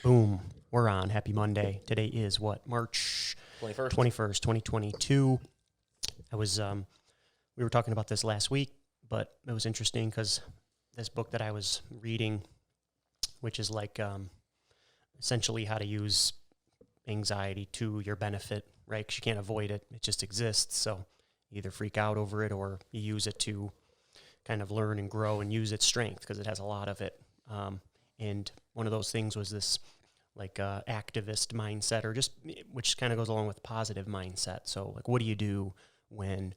Boom. We're on. Happy Monday. Today is what? March 21st, 2022. We were talking about this last week, but it was interesting because this book that I was reading, which is like essentially how to use anxiety to your benefit, right? Because you can't avoid it. It just exists. So you either freak out over it or you use it to kind of learn and grow and use its strength because it has a lot of it. And one of those things was this like activist mindset, or just which kind of goes along with positive mindset. So like, what do you do when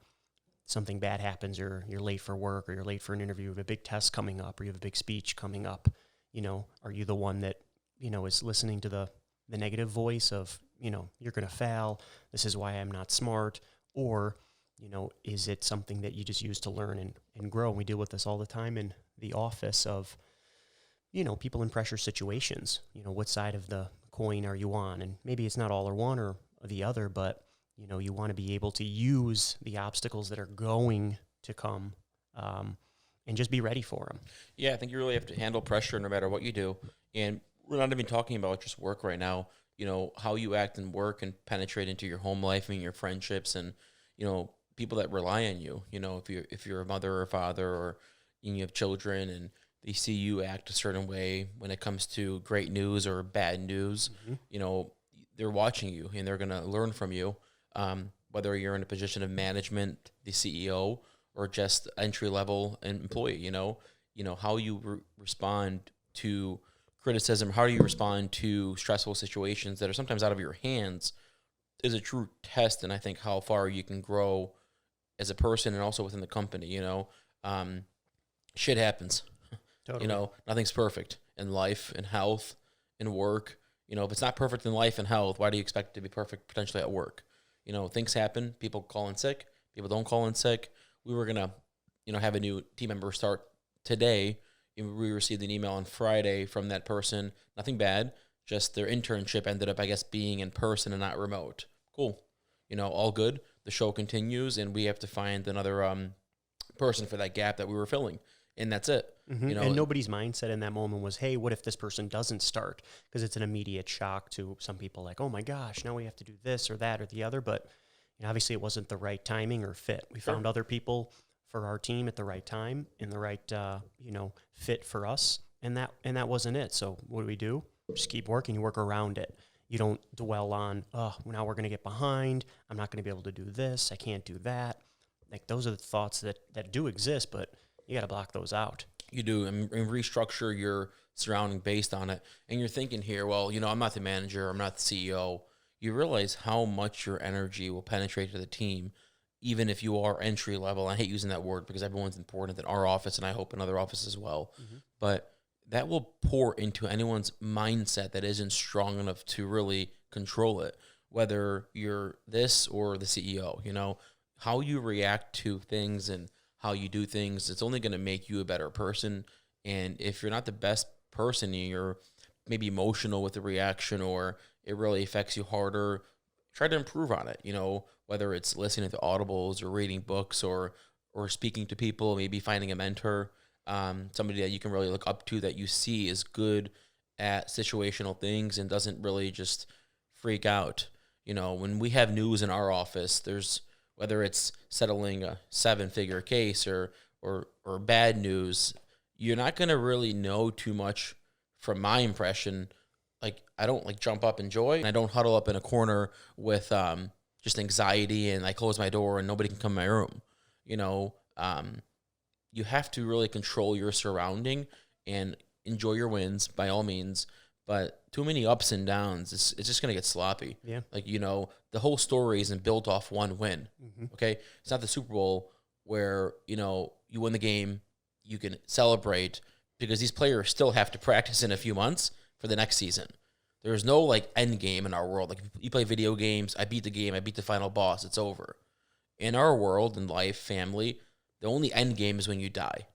something bad happens, or you're late for work, or you're late for an interview, you have a big test coming up, or you have a big speech coming up? You know, are you the one that, you know, is listening to the negative voice of, you know, you're going to fail, this is why I'm not smart? Or, you know, is it something that you just use to learn and grow? And we deal with this all the time in the office of, you know, people in pressure situations. You know, what side of the coin are you on? And maybe it's not all or one or the other, but, you know, you want to be able to use the obstacles that are going to come and just be ready for them. Yeah, I think you really have to handle pressure no matter what you do. And we're not even talking about just work right now. You know, how you act in work and penetrate into your home life and your friendships and, you know, people that rely on you. You know, if you're a mother or a father, or you have children and they see you act a certain way when it comes to great news or bad news, you know, they're watching you and they're going to learn from you. Whether you're in a position of management, the CEO, or just entry-level employee, you know how you respond to criticism, how do you respond to stressful situations that are sometimes out of your hands is a true test. And I think how far you can grow as a person and also within the company, you know, shit happens. Totally. You know, nothing's perfect in life, in health, in work. You know, if it's not perfect in life and health, why do you expect it to be perfect potentially at work? You know, things happen. People call in sick. People don't call in sick. We were going to, you know, have a new team member start today. We received an email on Friday from that person. Nothing bad. Just their internship ended up, I guess, being in person and not remote. Cool. You know, all good. The show continues, and we have to find another person for that gap that we were filling. And that's it. Mm-hmm. You know, and nobody's mindset in that moment was, hey, what if this person doesn't start? Because it's an immediate shock to some people, like, oh my gosh, now we have to do this or that or the other. But you know, obviously it wasn't the right timing or fit. We found other people for our team at the right time, in the right you know, fit for us, and that wasn't it. So what do? Just keep working. You work around it. You don't dwell on, oh, now we're going to get behind. I'm not going to be able to do this. I can't do that. Like, those are the thoughts that do exist, but you got to block those out. You do, and restructure your surrounding based on it. And you're thinking here, well, you know, I'm not the manager, I'm not the CEO. You realize how much your energy will penetrate to the team, even if you are entry level. I hate using that word because everyone's important in our office, and I hope in other offices as well. Mm-hmm. But that will pour into anyone's mindset that isn't strong enough to really control it, whether you're this or the CEO. You know, how you react to things and how you do things, it's only going to make you a better person. And if you're not the best person, you're maybe emotional with the reaction, or it really affects you harder, try to improve on it. You know, whether it's listening to audibles or reading books or speaking to people, maybe finding a mentor, somebody that you can really look up to, that you see is good at situational things and doesn't really just freak out. You know, when we have news in our office, there's, whether it's settling a 7-figure case or bad news, you're not going to really know too much from my impression. Like, I don't like jump up in joy, and I don't huddle up in a corner with just anxiety and I close my door and nobody can come in my room. You know, you have to really control your surrounding and enjoy your wins by all means. But too many ups and downs, it's just going to get sloppy. Yeah. Like, you know, the whole story isn't built off one win. Mm-hmm. Okay? It's not the Super Bowl where, you know, you win the game, you can celebrate, because these players still have to practice in a few months for the next season. There's no, like, end game in our world. Like, you play video games, I beat the game, I beat the final boss, it's over. In our world, in life, family, the only end game is when you die.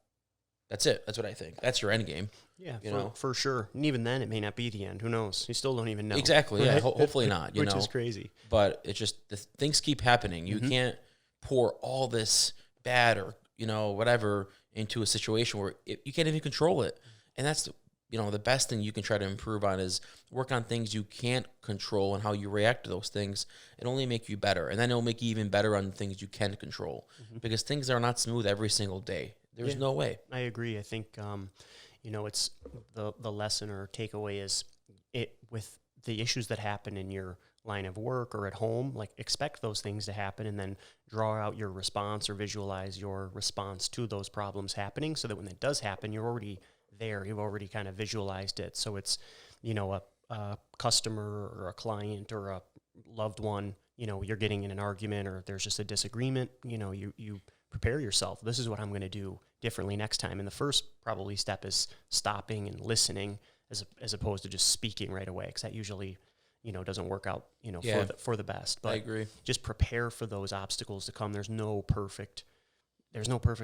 That's it. That's what I think. That's your end game. Yeah, for sure. And even then, it may not be the end. Who knows? You still don't even know. Exactly. Right? Yeah. Hopefully not. Which is crazy. But it's just things keep happening. You can't pour all this bad or, you know, whatever into a situation where you can't even control it. And that's the best thing you can try to improve on is work on things you can't control and how you react to those things. It only make you better. And then it'll make you even better on things you can control, because things are not smooth every single day. There's no way. I agree. I think, it's the lesson or takeaway is it with the issues that happen in your line of work or at home, like expect those things to happen and then draw out your response or visualize your response to those problems happening so that when it does happen, you're already there. You've already kind of visualized it. So it's, a customer or a client or a loved one, you're getting in an argument or there's just a disagreement, you prepare yourself. This is what I'm going to do differently next time. And the first probably step is stopping and listening as opposed to just speaking right away, because that usually, doesn't work out, for the best. But I agree. just prepare for those obstacles to come. There's no perfect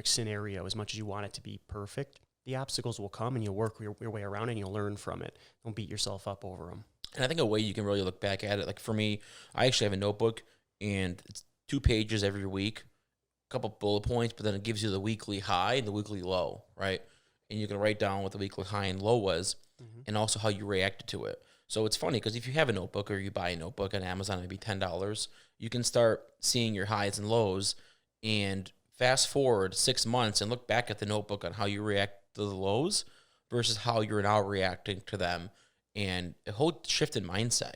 scenario. As much as you want it to be perfect, the obstacles will come and you'll work your way around and you'll learn from it. Don't beat yourself up over them. And I think a way you can really look back at it, like for me, I actually have a notebook and it's 2 pages every week, a couple bullet points, but then it gives you the weekly high and the weekly low, right? And you can write down what the weekly high and low was and also how you reacted to it. So it's funny because if you have a notebook or you buy a notebook on Amazon, maybe $10, you can start seeing your highs and lows and fast forward 6 months and look back at the notebook on how you react to the lows versus how you're now reacting to them, and a whole shift in mindset,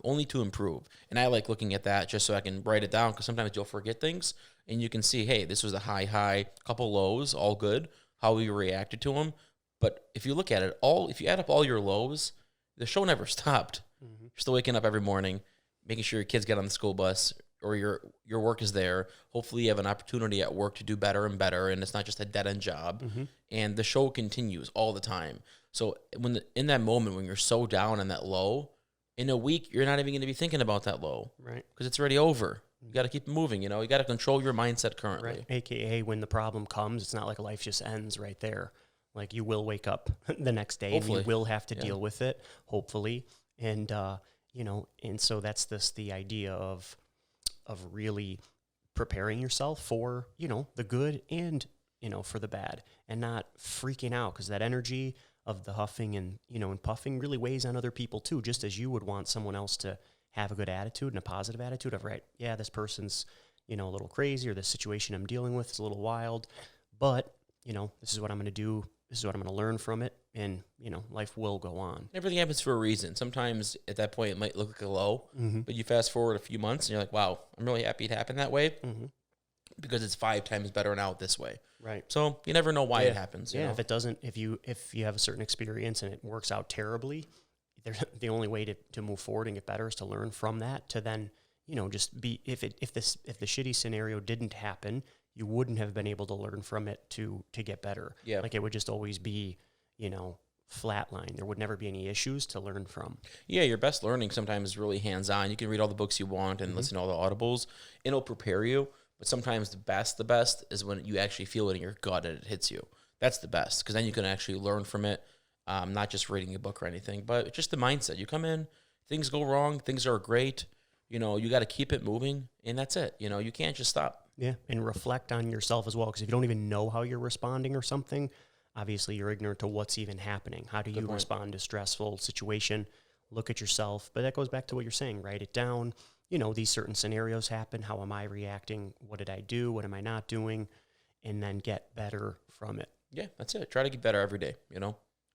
only to improve. And I like looking at that just so I can write it down, because sometimes you'll forget things and you can see, hey, this was a high, couple lows, all good, how we reacted to them. But if you look at it, if you add up all your lows, the show never stopped. You're still waking up every morning, making sure your kids get on the school bus or your work is there. Hopefully you have an opportunity at work to do better and better, and it's not just a dead-end job. And the show continues all the time. So in that moment when you're so down and that low, in a week, you're not even going to be thinking about that low. Right. Because it's already over. You got to keep moving, you got to control your mindset currently. Right. AKA when the problem comes, it's not like life just ends right there. Like you will wake up the next day and you will have to deal with it, hopefully. And, and so that's the idea of really preparing yourself for, the good and, for the bad, and not freaking out, because that energy of the huffing and, and puffing really weighs on other people too, just as you would want someone else to have a good attitude and a positive attitude of, right, yeah, this person's, a little crazy, or this situation I'm dealing with is a little wild, but, this is what I'm going to do. This is what I'm going to learn from it, and, life will go on. Everything happens for a reason. Sometimes at that point it might look like a low, but you fast forward a few months and you're like, wow, I'm really happy it happened that way because it's 5 times better now this way. Right. So you never know why it happens. Yeah. If it doesn't, if you have a certain experience and it works out terribly, the only way to move forward and get better is to learn from that, to then, just be, if the shitty scenario didn't happen, you wouldn't have been able to learn from it to get better. Yeah. Like it would just always be, flatline. There would never be any issues to learn from. Yeah, your best learning sometimes is really hands-on. You can read all the books you want and listen to all the audibles. It'll prepare you, but sometimes the best is when you actually feel it in your gut and it hits you. That's the best, because then you can actually learn from it, not just reading a book or anything, but just the mindset. You come in, things go wrong, things are great, you got to keep it moving, and that's it. You can't just stop. Yeah, and reflect on yourself as well, because if you don't even know how you're responding or something, obviously you're ignorant to what's even happening. How do you respond to a stressful situation? Look at yourself. But that goes back to what you're saying. Write it down. These certain scenarios happen. How am I reacting? What did I do? What am I not doing? And then get better from it. Yeah, that's it. Try to get better every day,